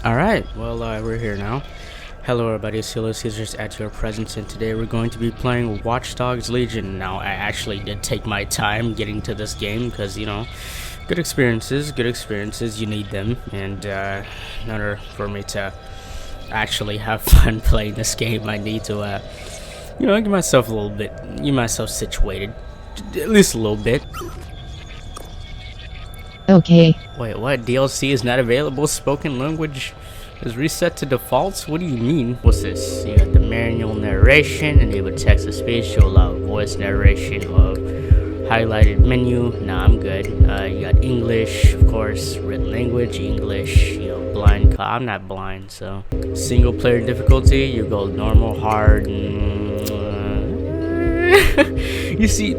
Alright, well, we're here now. Hello everybody, it's Hilo Caesars at your presence, and today we're going to be playing Watch Dogs Legion. Now, I actually did take my time getting to this game, because, you know, good experiences, you need them, and in order for me to actually have fun playing this game, I need to, you know, get myself situated, at least a little bit. Okay. Wait, what? DLC is not available? Spoken language is reset to defaults? What do you mean? What's this? You got the manual narration, enable text to speech to allow voice narration of highlighted menu. Nah, I'm good. You got English, of course, written language, English, you know, blind. I'm not blind, so. Single player difficulty, you go normal, hard, you see,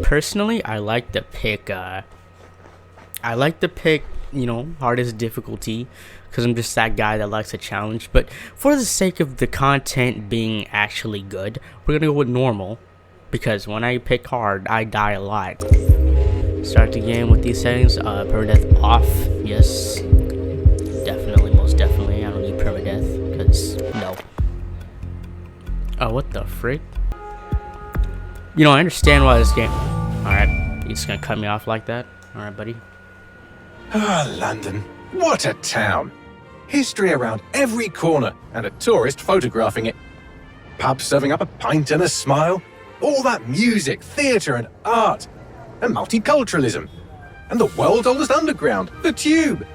personally, I like to pick, you know, hardest difficulty, because I'm just that guy that likes a challenge. But for the sake of the content being actually good, we're gonna go with normal, because when I pick hard, I die a lot. Start the game with these settings. Permadeath off. Yes, definitely, most definitely. I don't need permadeath, because no. Oh, what the frick? You know, I understand why this game. Alright, you just gonna cut me off like that? Alright, buddy. Ah, London. What a town. History around every corner, and a tourist photographing it. Pubs serving up a pint and a smile. All that music, theatre and art. And multiculturalism. And the world's oldest underground, the Tube.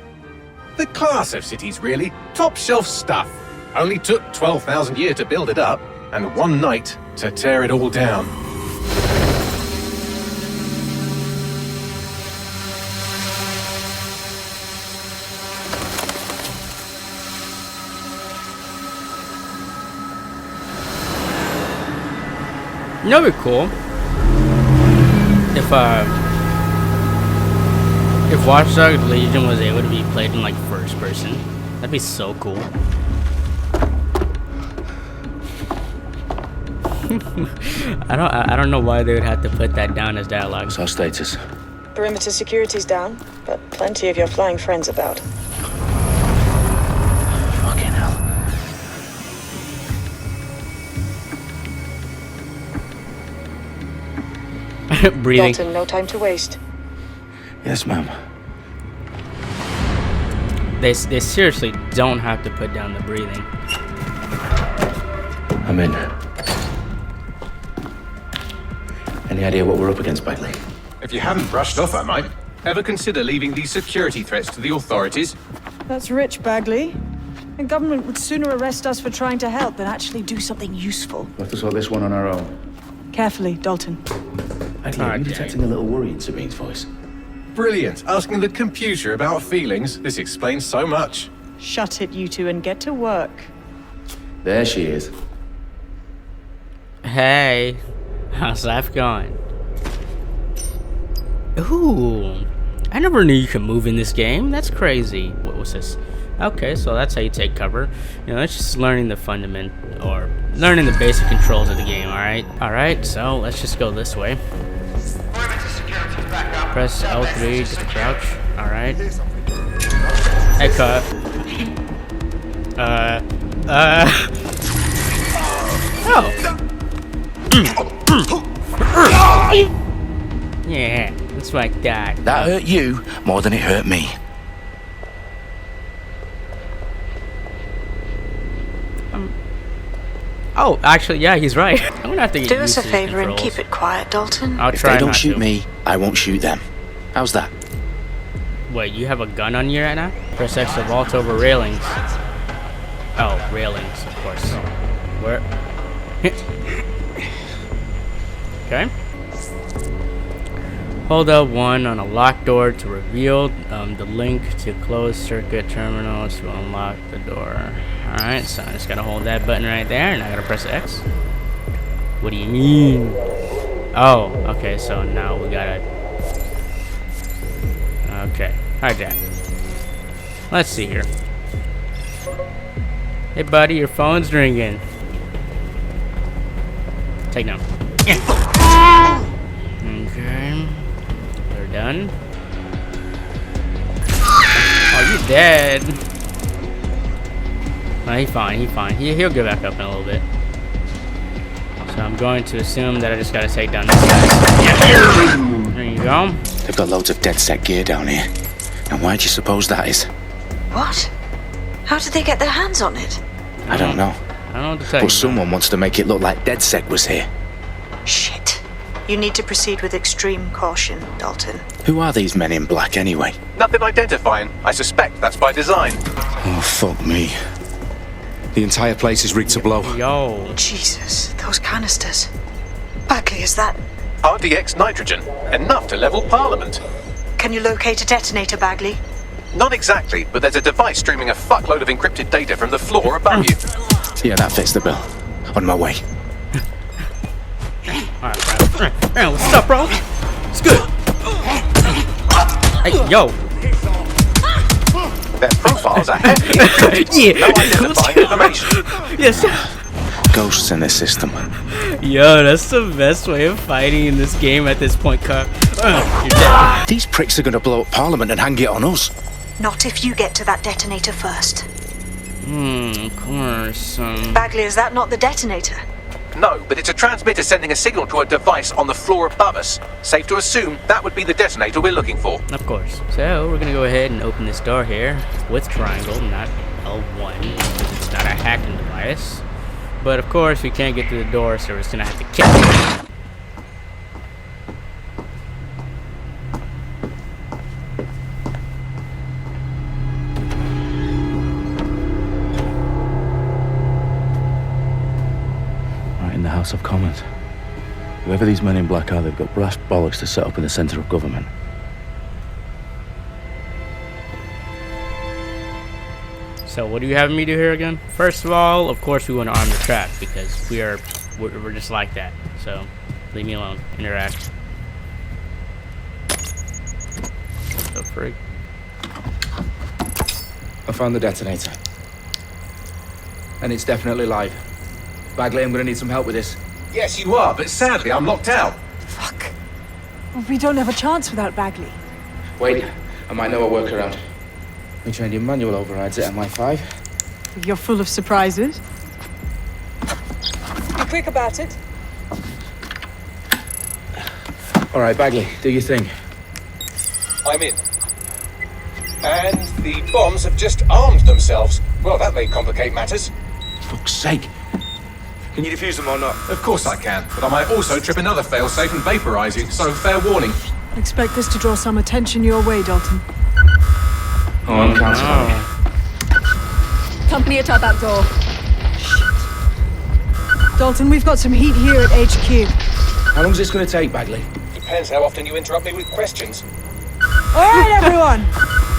The class of cities, really. Top shelf stuff. Only took 12,000 years to build it up, and one night to tear it all down. You know, it'd be cool if Watch Dogs Legion was able to be played in like first person. That'd be so cool. I don't know why they would have to put that down as dialogue. What's our status? Perimeter security's down, but plenty of your flying friends about. Fucking hell. Breathing. Dalton, no time to waste. Yes, ma'am. They seriously don't have to put down the breathing. I'm in. Any idea what we're up against, Bagley? If you haven't brushed off, I might. Ever consider leaving these security threats to the authorities? That's rich, Bagley. The government would sooner arrest us for trying to help than actually do something useful. We'll have to sort this one on our own. Carefully, Dalton. Bagley, are you detecting a little worry in Sabine's voice? Brilliant. Asking the computer about feelings. This explains so much. Shut it, you two, and get to work. There she is. Hey, how's life going? Ooh, I never knew you could move in this game. That's crazy. What was this? Okay, so that's how you take cover. You know, it's just learning the learning the basic controls of the game. Alright, so let's just go this way. Press L3 just to crouch. Alright. Hey, cut. Oh. Yeah, that's like that. That hurt you more than it hurt me. Oh, actually, yeah, he's right. I'm gonna have to get Do used us a to the favor and controls. keep it quiet, Dalton. I'll If try they don't not shoot to. me, I won't shoot them. How's that? Wait, you have a gun on you right now? Press X to vault over railings. Oh, railings, of course. Where? Okay. Hold L1 on a locked door to reveal the link to closed circuit terminal to unlock the door. Alright, so I just gotta hold that button right there, and I gotta press X. What do you mean? Oh, okay, so now we gotta... Okay, alright, Jack. Let's see here. Hey, buddy, your phone's ringing. Take down. Okay. They're done. Oh, you dead. No, he's fine. He's fine. He'll get back up in a little bit. So I'm going to assume that I just gotta take down this guy. There you go. They've got loads of dead set gear down here. And why do you suppose that is? What? How did they get their hands on it? I don't know. I don't know what to tell you. But someone wants to make it look like DedSec was here. Shit. You need to proceed with extreme caution, Dalton. Who are these men in black anyway? Nothing identifying. I suspect that's by design. Oh, fuck me. The entire place is rigged to blow. Yo. Jesus, those canisters. Bagley, is that... RDX nitrogen. Enough to level Parliament. Can you locate a detonator, Bagley? Not exactly, but there's a device streaming a fuckload of encrypted data from the floor above you. Yeah, that fits the bill. On my way. Alright, bro. What's up, bro? It's good. Hey, yo. Their profiles are heavily encrypted. Yeah. No identifying information. Yes. Ghosts in this system. Yo, that's the best way of fighting in this game at this point, Cup. You're dead. These pricks are going to blow up Parliament and hang it on us. Not if you get to that detonator first. Of course. Bagley, is that not the detonator? No, but it's a transmitter sending a signal to a device on the floor above us. Safe to assume that would be the detonator we're looking for. Of course. So, we're gonna go ahead and open this door here with triangle, not L1, because it's not a hacking device. But of course, we can't get to the door, so we're just gonna have to kick it. Right in the House of Commons. Whoever these men in black are, they've got brass bollocks to set up in the centre of government. So what do you have me do here again? First of all, of course we want to arm the trap because we're just like that. So leave me alone. Interact. What the frig? I found the detonator. And it's definitely live. Bagley, I'm gonna need some help with this. Yes, you are, but sadly I'm locked out. Fuck. We don't have a chance without Bagley. Wait, I might know a workaround. We trained in manual overrides at MI5. You're full of surprises. Be quick about it. All right, Bagley, do your thing. I'm in. And the bombs have just armed themselves. Well, that may complicate matters. Fuck's sake. Can you defuse them or not? Of course I can, but I might also trip another failsafe and vaporize you, so fair warning. Expect this to draw some attention your way, Dalton. Oh, I'm counting on you. Company at our back door. Dalton, we've got some heat here at HQ. How long's this gonna take, Bagley? Depends how often you interrupt me with questions. All right, everyone.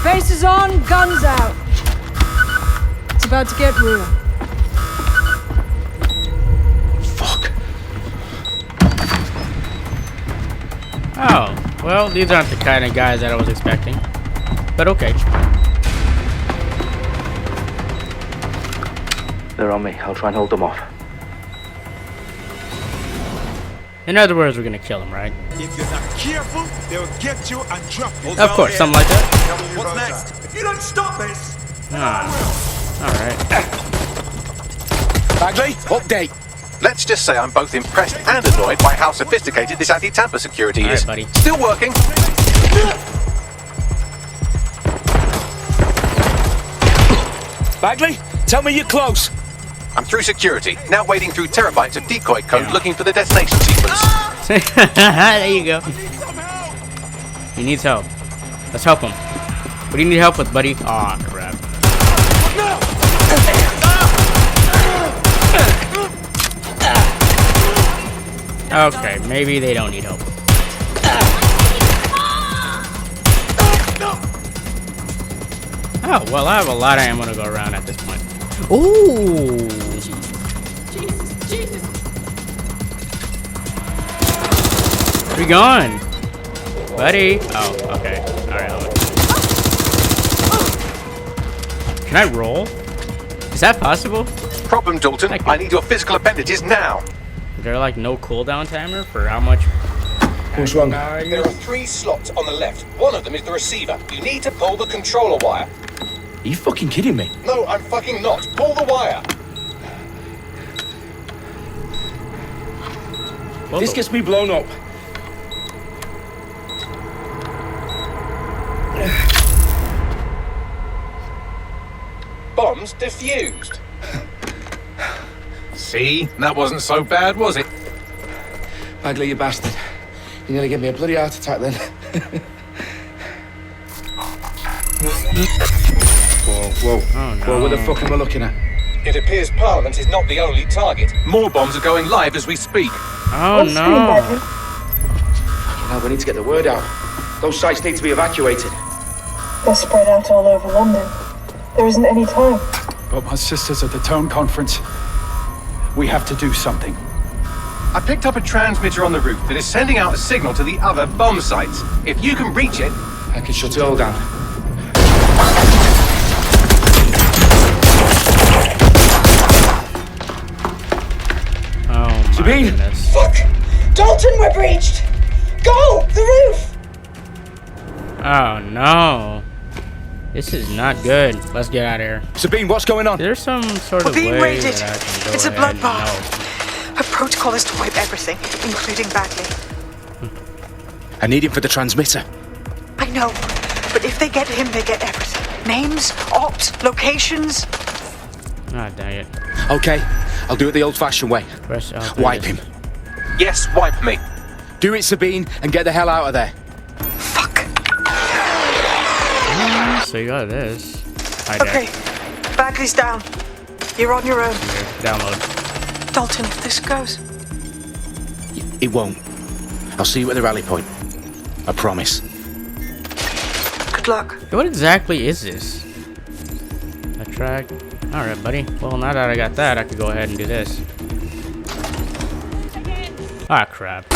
Faces on, guns out. It's about to get real. Fuck. Oh, well, these aren't the kind of guys that I was expecting. But okay. They're on me. I'll try and hold them off. In other words, we're gonna kill him, right? If you're not careful, they'll get you and drop you. Of course, something like that. What's next? If you don't stop this, Alright. Bagley, update. Let's just say I'm both impressed and annoyed by how sophisticated this anti-tamper security All right, is. buddy. Still working. Bagley, tell me you're close. I'm through security, now wading through terabytes of decoy code looking for the detonation sequence. There you go. He needs help. Let's help him. What do you need help with, buddy? Aw, crap. Okay, maybe they don't need help. Oh, well, I have a lot of ammo to go around at this point. Ooh! Where you going? Buddy? Oh, okay. Alright. Can I roll? Is that possible? Problem, Dalton. I need your physical appendages now. Is there like no cooldown timer for how much? What's wrong? There are 3 slots on the left. One of them is the receiver. You need to pull the controller wire. Are you fucking kidding me? No, I'm fucking not. Pull the wire. If this gets me blown up. Bombs defused. See? That wasn't so bad, was it? Bagley, you bastard. You nearly gave me a bloody heart attack then. Whoa. Oh, no. Whoa, what the fuck am I looking at? It appears Parliament is not the only target. More bombs are going live as we speak. Oh no. Now we need to get the word out. Those sites need to be evacuated. They're spread out all over London. There isn't any time. But my sister's at the Tone Conference. We have to do something. I picked up a transmitter on the roof that is sending out a signal to the other bomb sites. If you can reach it... I can shut it all down. Oh my Sabine! goodness. Fuck! Dalton, we're breached! Go! The roof! Oh no. This is not good. Let's get out of here. Sabine, what's going on? There's some sort We're of being way raided. that I can go It's a ahead and bloodbath. Our protocol is to wipe everything, including Bagley. I need him for the transmitter. I know, but if they get him, they get everything. Names, ops, locations. Ah, dang it. Okay, I'll do it the old-fashioned way. Press L3. Wipe him. Yes, wipe me. Do it, Sabine, and get the hell out of there. Fuck. So you got this. Hi, Okay, Bagley's down. You're on your own. Download. Dalton, if this goes. It won't. I'll see you at the rally point. I promise. Good luck. What exactly is this? A track. Alright, buddy. Well, now that I got that, I could go ahead and do this. Ah, crap.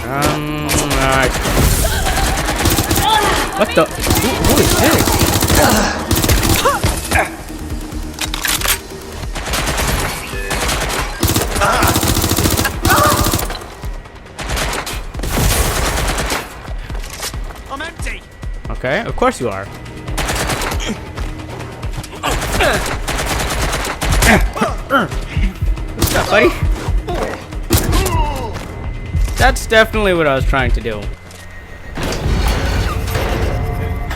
Alright. What the? Who is this? I'm empty. Okay, of course you are. What's up, buddy? That's definitely what I was trying to do.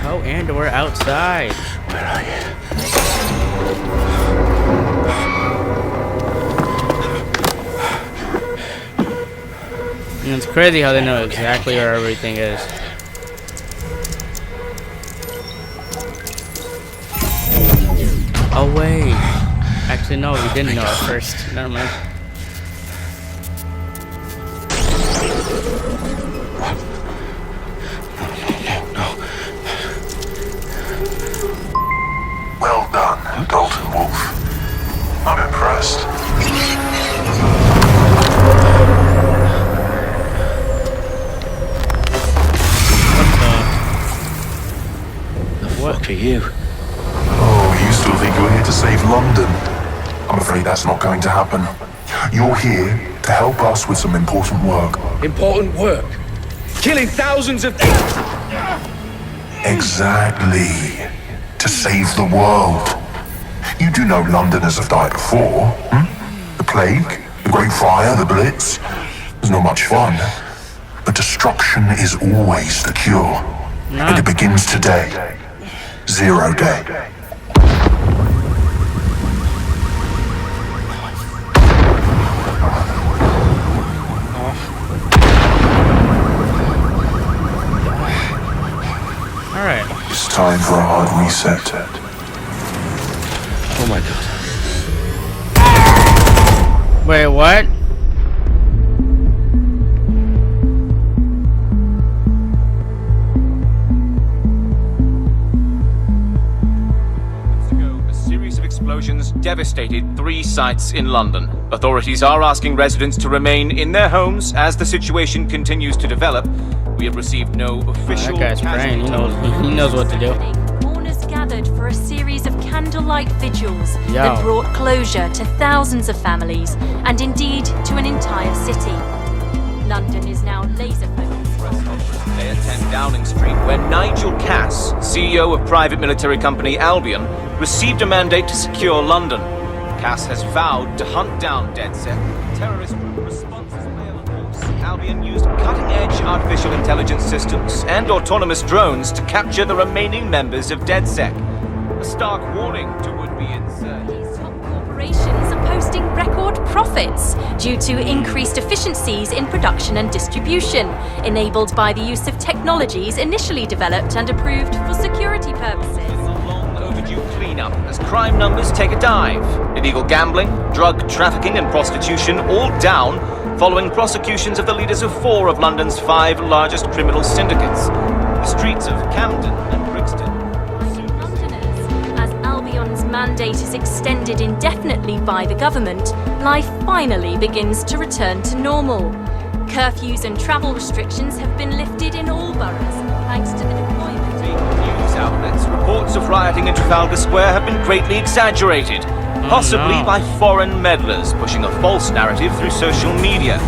Oh, and we're outside. Where are you? And it's crazy how they know exactly where everything is. Oh wait. Actually no, we didn't know at first. Never mind. Well done, Dalton Wolf. I'm impressed. What Fuck are you? Oh, you still think you're here to save London? I'm afraid that's not going to happen. You're here to help us with some important work. Important work. Killing thousands of people. Exactly. To save the world. You do know Londoners have died before, The Plague, the Great Fire, the Blitz. It's not much fun. But destruction is always the cure. And it begins today. 0 day. Alright. It's time for a hard reset. Oh my god. Wait, what? A series of explosions devastated 3 sites in London. Authorities are asking residents to remain in their homes as the situation continues to develop. We have received no official. That guy's praying. He knows what to do. Mourners gathered for a series of candlelight vigils Yo. that brought closure to thousands of families and indeed to an entire city. London is now laser focused. 10 Downing Street, where Nigel Cass, CEO of private military company Albion, received a mandate to secure London. Cass has vowed to hunt down DedSec, terrorist group responses. Albion used cutting-edge artificial intelligence systems and autonomous drones to capture the remaining members of DedSec. A stark warning to would-be insurgents. Top corporations are posting record profits due to increased efficiencies in production and distribution, enabled by the use of technologies initially developed and approved for security purposes. Overdue cleanup as crime numbers take a dive. Illegal gambling, drug trafficking and prostitution all down following prosecutions of the leaders of 4 of London's 5 largest criminal syndicates. The streets of Camden and Brixton. Londoners, as Albion's mandate is extended indefinitely by the government, life finally begins to return to normal. Curfews and travel restrictions have been lifted in all boroughs, thanks to the deployment. News outlets, reports of rioting in Trafalgar Square have been greatly exaggerated, possibly by foreign meddlers pushing a false narrative through social media.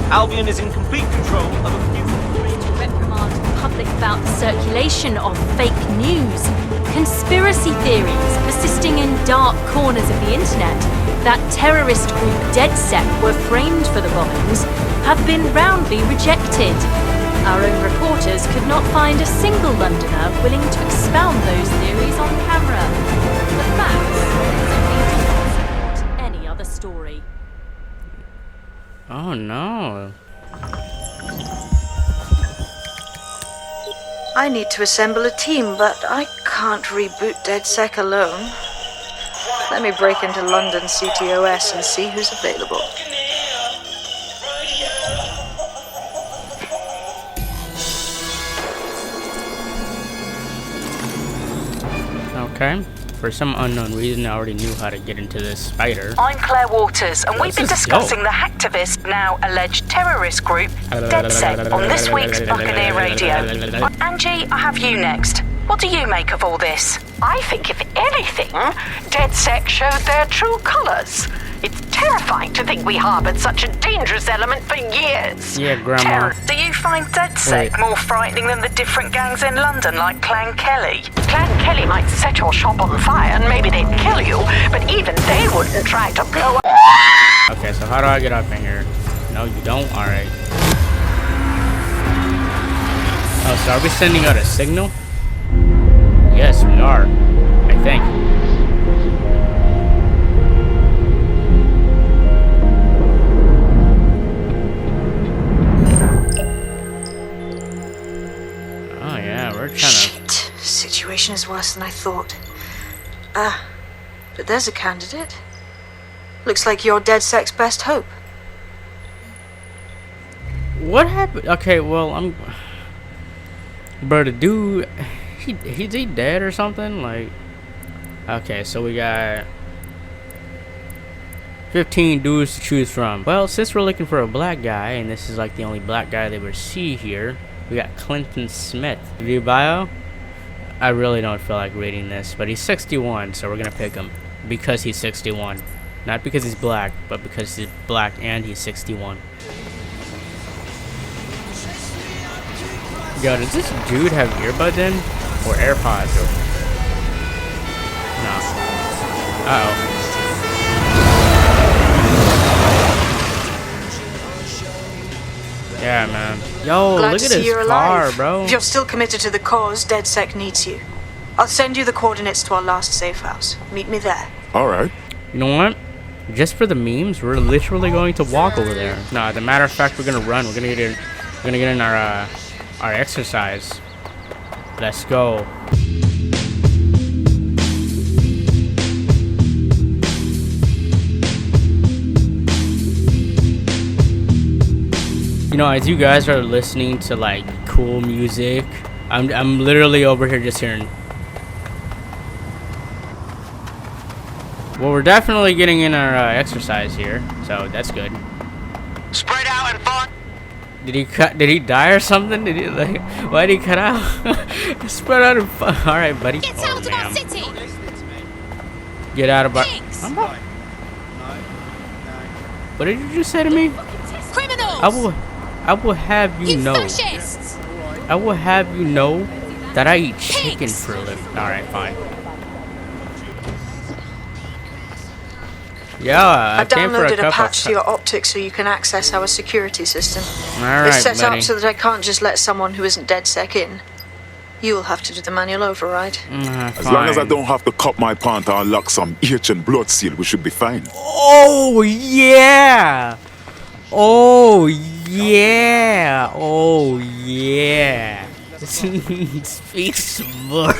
Albion is in complete control of a few... To reprimand the public about the circulation of fake news, conspiracy theories persisting in dark corners of the internet that terrorist group DedSec were framed for the bombings have been roundly rejected. Our own reporters could not find a single Londoner willing to expound those theories on camera. The facts support any other story. Oh no. I need to assemble a team, but I can't reboot DedSec alone. Let me break into London CTOS and see who's available. Okay. For some unknown reason, I already knew how to get into this spider. I'm Claire Waters, and we've been discussing the hacktivist, now alleged terrorist group, DedSec, on this week's Buccaneer Radio. Angie, I have you next. What do you make of all this? I think, if anything, DedSec showed their true colours. It's terrifying to think we harboured such a dangerous element for years. Yeah, Grandma. Do you find DedSec more frightening than the different gangs in London, like Clan Kelly? Clan Kelly might set your shop on fire and maybe they'd kill you, but even they wouldn't try to blow up. Okay, so how do I get up in here? No, you don't? Alright. Oh, so are we sending out a signal? Yes, we are. I think. Oh yeah, we're trying to... Shit. Situation is worse than I thought. But there's a candidate. Looks like you're DedSec's best hope. What happened? Okay, well, Bro, the dude... Is he dead or something? Like... Okay, so we got... 15 dudes to choose from. Well, since we're looking for a black guy, and this is like the only black guy they would see here, we got Clinton Smith. View bio? I really don't feel like reading this, but he's 61, so we're gonna pick him. Because he's 61. Not because he's black, but because he's black and he's 61. Yo, does this dude have earbuds in? Or AirPods? Or... No. Uh-oh. Yeah, man. Yo, Glad look to at see his you're car, alive. bro. If you're still committed to the cause, DedSec needs you. I'll send you the coordinates to our last safe house. Meet me there. All right. You know what? Just for the memes, we're literally going to walk over there. No, as a matter of fact, we're gonna run. We're gonna get in our exercise. Let's go. You know, as you guys are listening to like cool music, I'm literally over here just hearing. Well, we're definitely getting in our exercise here, so that's good. Spread out and find. Did he die or something? Did he like? Why did he cut out? Spread out and all right, buddy. Get out of our city. Get out of our. What did you just say to me? Criminals. I will have you know. Fascists. I will have you know that I eat chicken for a living. Alright, fine. Yeah, I came for downloaded a cup patch of to your optics so you can access our security system. Alright, It's set buddy. up so that I can't just let someone who isn't DedSec in. You'll have to do the manual override. As long as I don't have to cut my pant or lock some itch and blood seal, we should be fine. Oh yeah! Oh yeah! Oh yeah! Speak some more.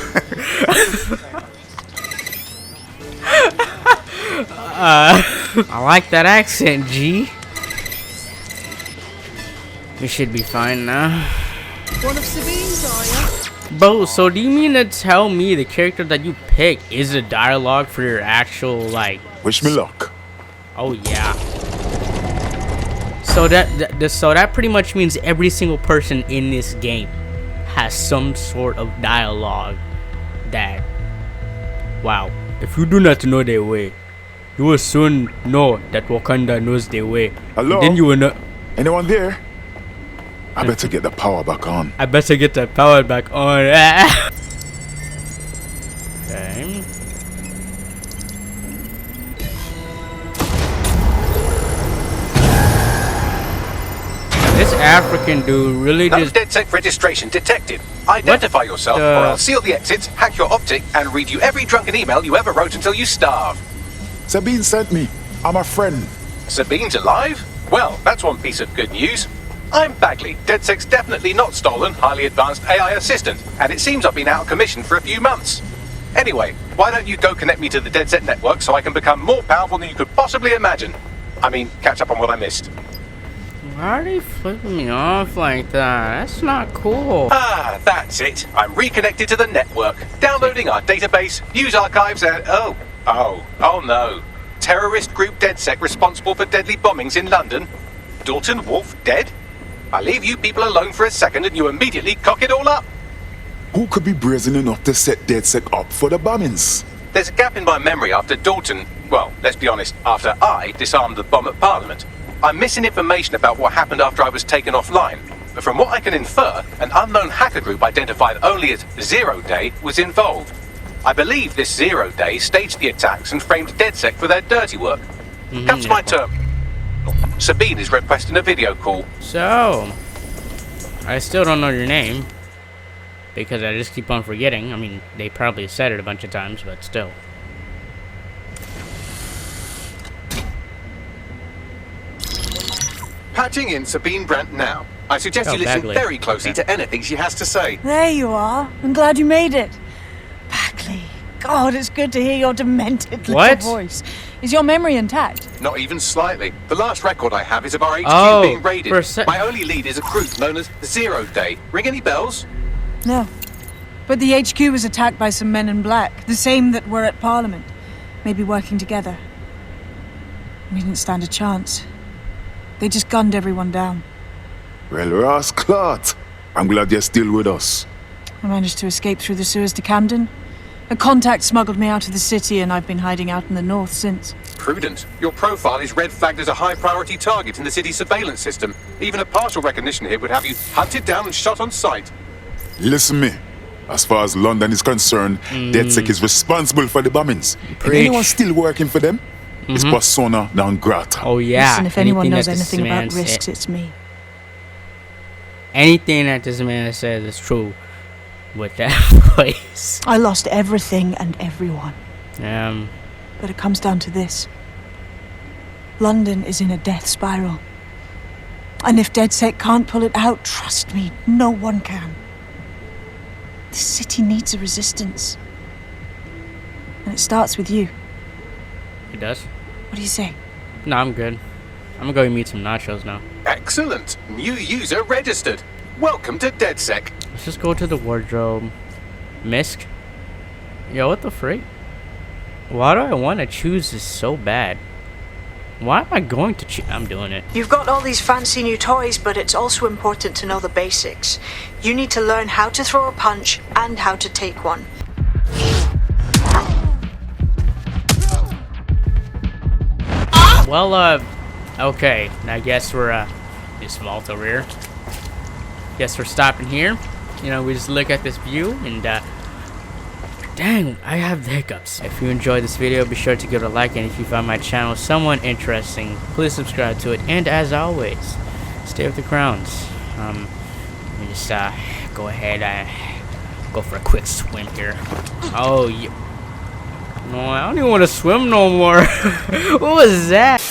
I like that accent, G. We should be fine now. One of Sabine's, are you? Bro, so do you mean to tell me the character that you pick is a dialogue for your actual, like... Wish me luck. Oh, yeah. So that pretty much means every single person in this game has some sort of dialogue that... Wow. If you do not know their way, you will soon know that Wakanda knows their way. Hello? Then you will know... Anyone there? I better get the power back on. I better get the power back on. Okay. This African dude really No just... DedSec registration detected. Identify yourself, or I'll seal the exits, hack your optic, and read you every drunken email you ever wrote until you starve. Sabine sent me. I'm a friend. Sabine's alive? Well, that's one piece of good news. I'm Bagley, DedSec's definitely not stolen, highly advanced AI assistant, and it seems I've been out of commission for a few months. Anyway, why don't you go connect me to the DedSec network so I can become more powerful than you could possibly imagine? I mean, catch up on what I missed. Why are they flipping me off like that? That's not cool. Ah, that's it. I'm reconnected to the network, downloading our database, news archives, and oh no. Terrorist group DedSec responsible for deadly bombings in London. Dalton Wolf dead? I leave you people alone for a second and you immediately cock it all up. Who could be brazen enough to set DedSec up for the bombings? There's a gap in my memory after Dalton, well, let's be honest, after I disarmed the bomb at Parliament. I'm missing information about what happened after I was taken offline. But from what I can infer, an unknown hacker group identified only as 0 Day was involved. I believe this 0 Day staged the attacks and framed DedSec for their dirty work. Comes to my turn. Sabine is requesting a video call. So, I still don't know your name. Because I just keep on forgetting. I mean, they probably said it a bunch of times, but still. Patching in Sabine Brandt now. I suggest you listen very closely to anything she has to say. There you are. I'm glad you made it. Bagley. God, it's good to hear your demented little voice. Is your memory intact? Not even slightly. The last record I have is of our HQ being raided. My only lead is a group known as 0 Day. Ring any bells? No. But the HQ was attacked by some men in black, the same that were at Parliament. Maybe working together. We didn't stand a chance. They just gunned everyone down. Well, Ross Clot, I'm glad you're still with us. I managed to escape through the sewers to Camden. A contact smuggled me out of the city and I've been hiding out in the north since. Prudent. Your profile is red flagged as a high priority target in the city's surveillance system. Even a partial recognition hit would have you hunted down and shot on sight. Listen me. As far as London is concerned, DedSec is responsible for the bombings. And anyone still working for them is persona non grata. Oh yeah. Listen, if anyone knows anything about risks, it's me. Anything that this man says is true with that voice. I lost everything and everyone. But it comes down to this. London is in a death spiral. And if DedSec can't pull it out, trust me, no one can. The city needs a resistance. And it starts with you. It does? What do you say? No, I'm good. I'm gonna go meet some nachos now. Excellent. New user registered. Welcome to DedSec. Let's just go to the wardrobe. Misk? Yo, what the freak? Why do I want to choose this so bad? Why am I going to choose? I'm doing it. You've got all these fancy new toys, but it's also important to know the basics. You need to learn how to throw a punch and how to take one. Well, okay. I guess we're, this vault over here. Guess we're stopping here. you know, we just look at this view and dang, I have the hiccups. If you enjoyed this video, be sure to give it a like, and if you found my channel somewhat interesting, please subscribe to it. And as always, stay with the crowns. Let me just go ahead and go for a quick swim here. Oh, no, I don't even want to swim no more. What was that?